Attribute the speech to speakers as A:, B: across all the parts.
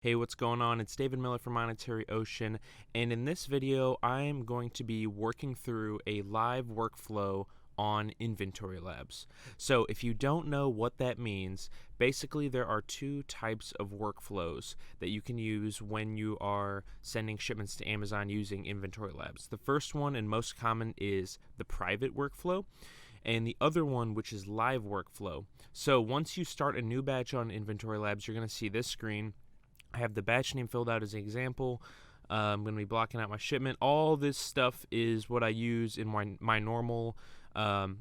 A: Hey, what's going on? It's David Mueller from Monetary Ocean, and in this video, I'm going to be working through a live workflow on Inventory Labs. So if you don't know what that means, basically there are two types of workflows that you can use when you are sending shipments to Amazon using Inventory Labs. The first one and most common is the private workflow, and the other one, which is live workflow. So once you start a new batch on Inventory Labs, you're going to see this screen. I have the batch name filled out as an example. I'm going to be blocking out my shipment. All this stuff is what I use in my normal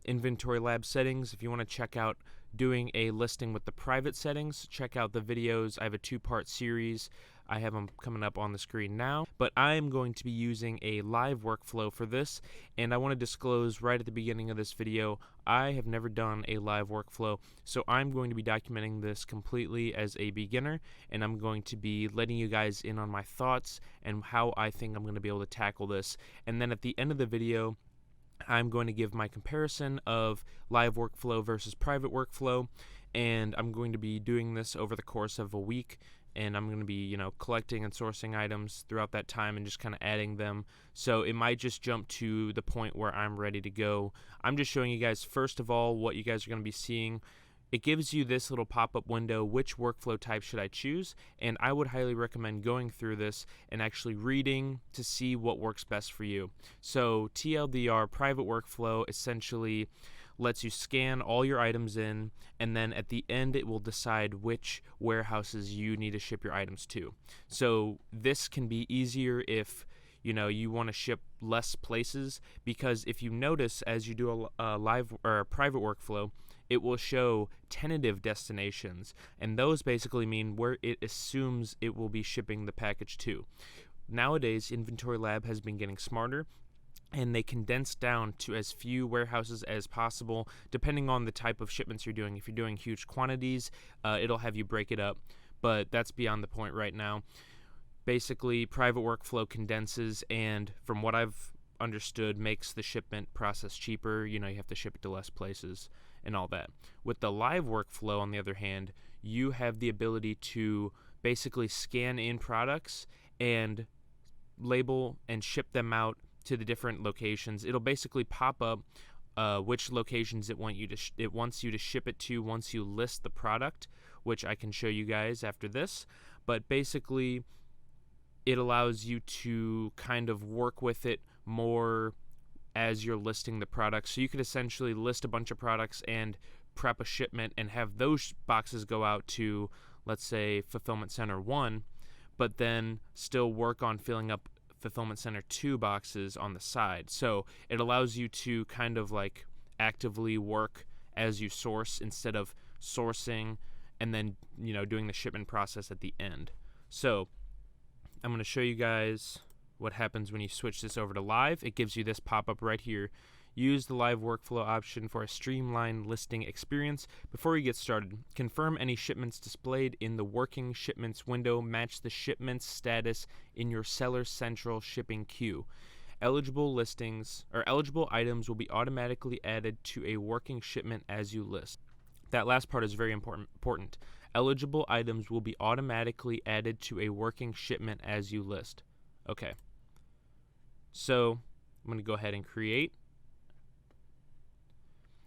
A: Inventory Lab settings. If you want to check out doing a listing with the private settings, check out the videos. I have a two-part series. I have them coming up on the screen now, but I'm going to be using a live workflow for this, and I want to disclose right at the beginning of this video, I have never done a live workflow, so I'm going to be documenting this completely as a beginner, and I'm going to be letting you guys in on my thoughts and how I think I'm going to be able to tackle this, and then at the end of the video, I'm going to give my comparison of live workflow versus private workflow, and I'm going to be doing this over the course of a week, and I'm going to be, collecting and sourcing items throughout that time and just kind of adding them. So it might just jump to the point where I'm ready to go. I'm just showing you guys, first of all, what you guys are going to be seeing. It gives you this little pop-up window, which workflow type should I choose, and I would highly recommend going through this and actually reading to see what works best for you. So TLDR, private workflow, essentially lets you scan all your items in, and then at the end it will decide which warehouses you need to ship your items to. So this can be easier if you want to ship less places, because if you notice as you do a live or a private workflow, it will show tentative destinations, and those basically mean where it assumes it will be shipping the package to. Nowadays, Inventory Lab has been getting smarter, and they condense down to as few warehouses as possible, depending on the type of shipments you're doing. If you're doing huge quantities, it'll have you break it up, but that's beyond the point right now. Basically, private workflow condenses, and from what I've understood, makes the shipment process cheaper. You have to ship it to less places and all that. With the live workflow, on the other hand, you have the ability to basically scan in products and label and ship them out to the different locations. It'll basically pop up which locations it wants you to ship it to once you list the product, which I can show you guys after this. But basically, it allows you to kind of work with it more as you're listing the products. So you could essentially list a bunch of products and prep a shipment and have those boxes go out to, let's say, Fulfillment Center 1, but then still work on filling up Fulfillment Center 2 boxes on the side. So it allows you to kind of like actively work as you source instead of sourcing and then, doing the shipment process at the end. So I'm going to show you guys what happens when you switch this over to live. It gives you this pop-up right here. Use the live workflow option for a streamlined listing experience. Before we get started, confirm any shipments displayed in the working shipments window match the shipment's status in your Seller Central shipping queue. Eligible items will be automatically added to a working shipment as you list. That last part is very important. Eligible items will be automatically added to a working shipment as you list. Okay. So I'm going to go ahead and create.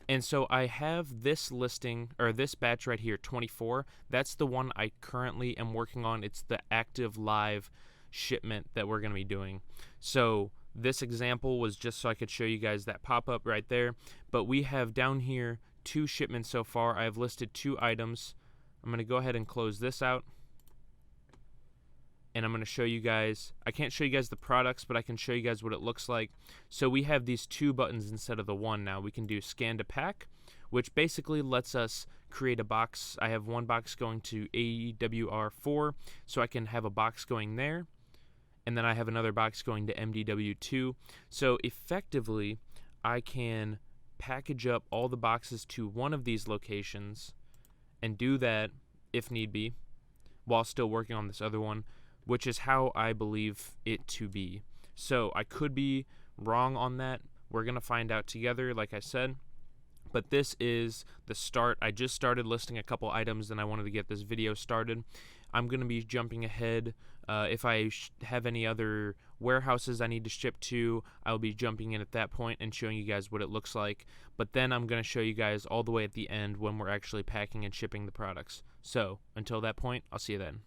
A: And so I have this listing, or this batch right here, 24. That's the one I currently am working on. It's the active live shipment that we're going to be doing. So this example was just so I could show you guys that pop-up right there. But we have down here 2 shipments so far. I have listed 2 items. I'm going to go ahead and close this out. And I'm going to show you guys, I can't show you guys the products, but I can show you guys what it looks like. So we have these 2 buttons instead of the 1 now. We can do scan to pack, which basically lets us create a box. I have one box going to AWR4, so I can have a box going there. And then I have another box going to MDW2. So effectively, I can package up all the boxes to one of these locations and do that if need be, while still working on this other one, which is how I believe it to be. So I could be wrong on that. We're going to find out together, like I said. But this is the start. I just started listing a couple items and I wanted to get this video started. I'm going to be jumping ahead. If I have any other warehouses I need to ship to, I'll be jumping in at that point and showing you guys what it looks like. But then I'm going to show you guys all the way at the end when we're actually packing and shipping the products. So until that point, I'll see you then.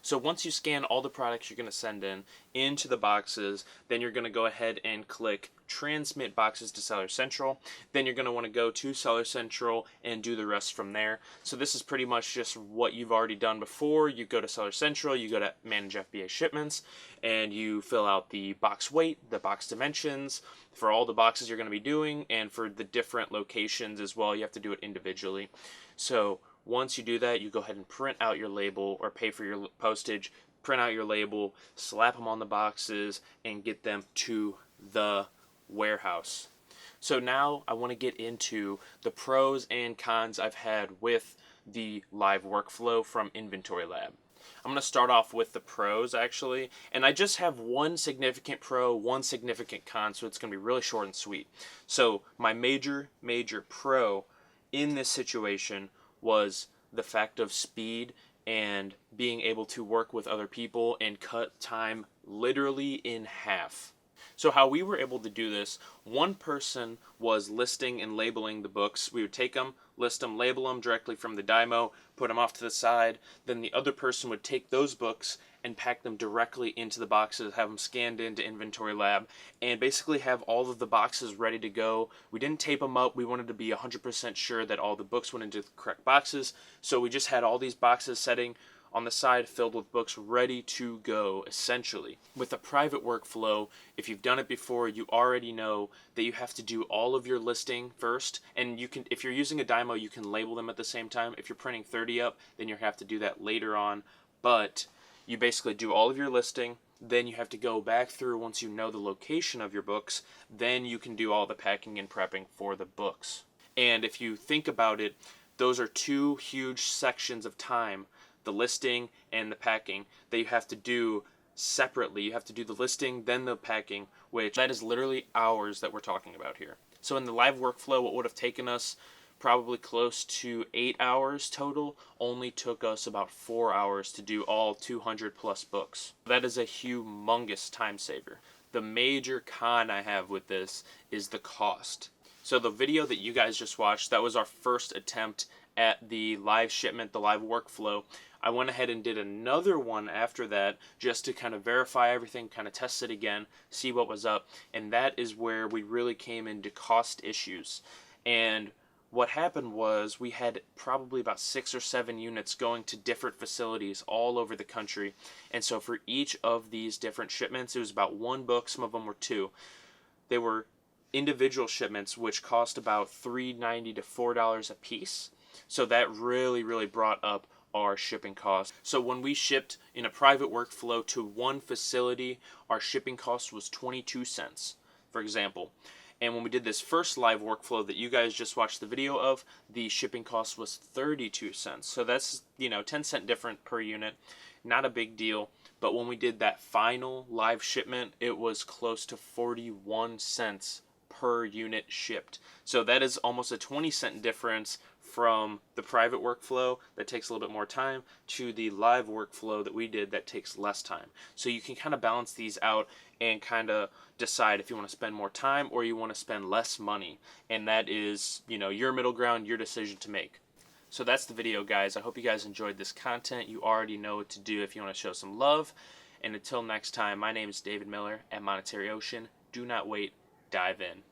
A: So once you scan all the products you're going to send in into the boxes, then you're going to go ahead and click Transmit Boxes to Seller Central. Then you're going to want to go to Seller Central and do the rest from there. So this is pretty much just what you've already done before. You go to Seller Central, you go to Manage FBA Shipments, and you fill out the box weight, the box dimensions for all the boxes you're going to be doing, and for the different locations as well. You have to do it individually. So once you do that, you go ahead and print out your label or pay for your postage, print out your label, slap them on the boxes, and get them to the warehouse. So now I want to get into the pros and cons I've had with the live workflow from Inventory Lab. I'm going to start off with the pros actually, and I just have one significant pro, one significant con, so it's going to be really short and sweet. So my major pro in this situation was the fact of speed and being able to work with other people and cut time literally in half. So how we were able to do this, one person was listing and labeling the books. We would take them, list them, label them directly from the Dymo, put them off to the side. Then the other person would take those books and pack them directly into the boxes, have them scanned into Inventory Lab, and basically have all of the boxes ready to go. We didn't tape them up. We wanted to be 100% sure that all the books went into the correct boxes. So we just had all these boxes setting on the side filled with books ready to go, essentially. With a private workflow, if you've done it before, you already know that you have to do all of your listing first, and you can, if you're using a Dymo, you can label them at the same time. If you're printing 30 up, then you have to do that later on, but you basically do all of your listing, then you have to go back through once you know the location of your books, then you can do all the packing and prepping for the books. And if you think about it, those are two huge sections of time, the listing and the packing, that you have to do separately. You have to do the listing, then the packing, which that is literally hours that we're talking about here. So in the live workflow, what would have taken us probably close to 8 hours total only took us about 4 hours to do all 200 plus books. That is a humongous time saver. The major con I have with this is the cost. So the video that you guys just watched, that was our first attempt at the live shipment, the live workflow. I went ahead and did another one after that just to kind of verify everything, kind of test it again, see what was up, and that is where we really came into cost issues. And what happened was we had probably about 6 or 7 units going to different facilities all over the country, and so for each of these different shipments, it was about 1 book, some of them were 2. They were individual shipments, which cost about $3.90 to $4 a piece. So that really brought up our shipping costs. So when we shipped in a private workflow to one facility, our shipping cost was 22 cents, for example. And when we did this first live workflow that you guys just watched the video of, the shipping cost was 32 cents. So that's, 10 cent different per unit. Not a big deal. But when we did that final live shipment, it was close to 41 cents per unit shipped. So that is almost a 20-cent difference from the private workflow that takes a little bit more time to the live workflow that we did that takes less time. So you can kind of balance these out and kind of decide if you want to spend more time or you want to spend less money. And that is, your middle ground, your decision to make. So that's the video, guys. I hope you guys enjoyed this content. You already know what to do if you want to show some love. And until next time, my name is David Miller at Monetary Ocean. Do not wait. Dive in.